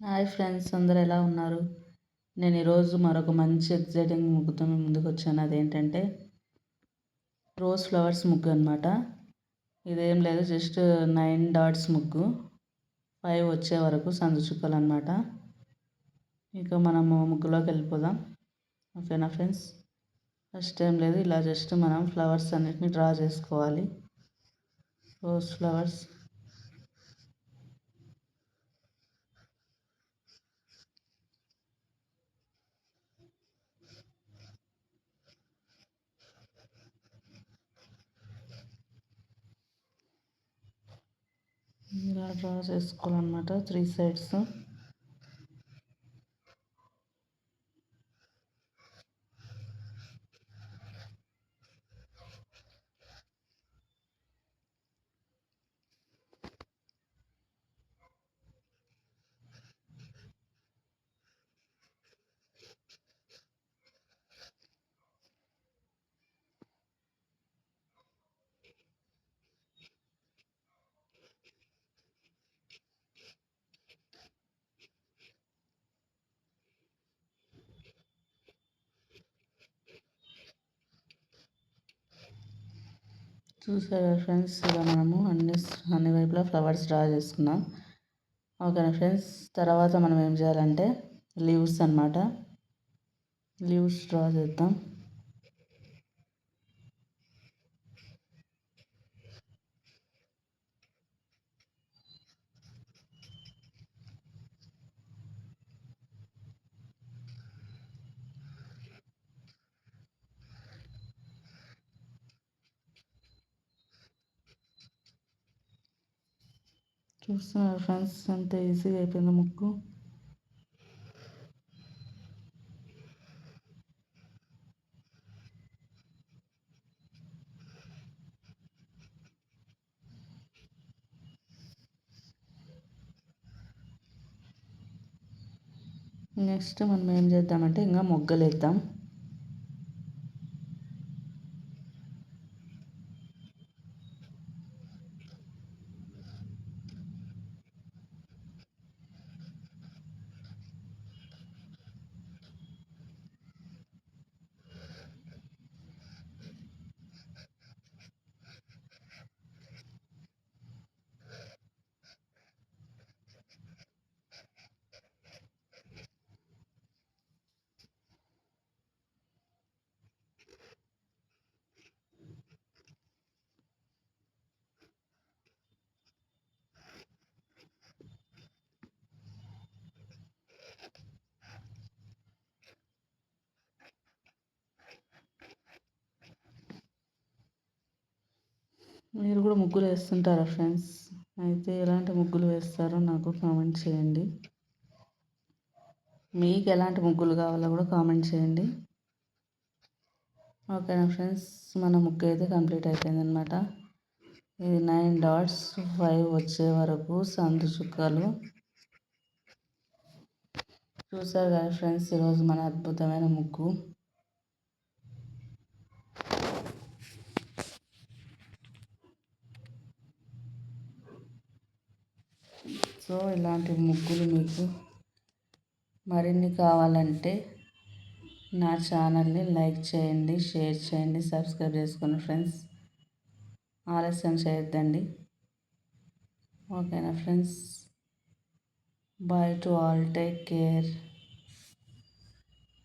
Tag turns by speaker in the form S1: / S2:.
S1: Hi friends, అందరు ఎలా ఉన్నారు? నేను ఈరోజు మరొక మంచి ఎగ్జైటింగ్ ముగ్గుతో మీ ముందుకు వచ్చాను. అదేంటంటే రోజ్ ఫ్లవర్స్ ముగ్గు అనమాట. ఇదేం లేదు, జస్ట్ 9 డాట్స్ ముగ్గు, 5 వచ్చే వరకు సందు చుక్కలు అనమాట. ఇక మనము ముగ్గులోకి వెళ్ళిపోదాం. ఓకేనా ఫ్రెండ్స్? ఫస్ట్ ఏం లేదు, ఇలా జస్ట్ మనం ఫ్లవర్స్ అన్నిటిని డ్రా చేసుకోవాలి. రోజ్ ఫ్లవర్స్ ఇలా డ్రా చేసుకోవాలన్నమాట, 3 సైడ్స్. చూసారా ఫ్రెండ్స్, ఇలా మనము అన్ని వైపులా ఫ్లవర్స్ డ్రా చేసుకున్నాం. ఓకేనా ఫ్రెండ్స్? తర్వాత మనం ఏం చేయాలంటే లీవ్స్ అన్నమాట. లీవ్స్ డ్రా చేద్దాం. చూస్తున్నారు ఫ్రెండ్స్, ఎంత ఈజీగా అయిపోయింది ముగ్గు. నెక్స్ట్ మనం ఏం చేద్దామంటే ఇంకా మొగ్గలు వేద్దాం. మీరు కూడా ముగ్గులు వేస్తుంటారా ఫ్రెండ్స్? అయితే ఎలాంటి ముగ్గులు వేస్తారో నాకు కామెంట్ చేయండి. మీకు ఎలాంటి ముగ్గులు కావాలో కూడా కామెంట్ చేయండి. ఓకేనా ఫ్రెండ్స్, మన ముగ్గు అయితే కంప్లీట్ అయిపోయిందనమాట. ఇది 9 డాట్స్, 5 వచ్చే వరకు సందు చుక్కలు. చూసారు కదా ఫ్రెండ్స్, ఈరోజు మన అద్భుతమైన ముగ్గు. సో ఇలాంటి ముగ్గులు మీకు మరిన్ని కావాలంటే నా ఛానల్ని లైక్ చేయండి, షేర్ చేయండి, సబ్స్క్రైబ్ చేసుకోండి ఫ్రెండ్స్. ఆలస్యం చేయొద్దండి. ఓకేనా friends? Bye to all, take care.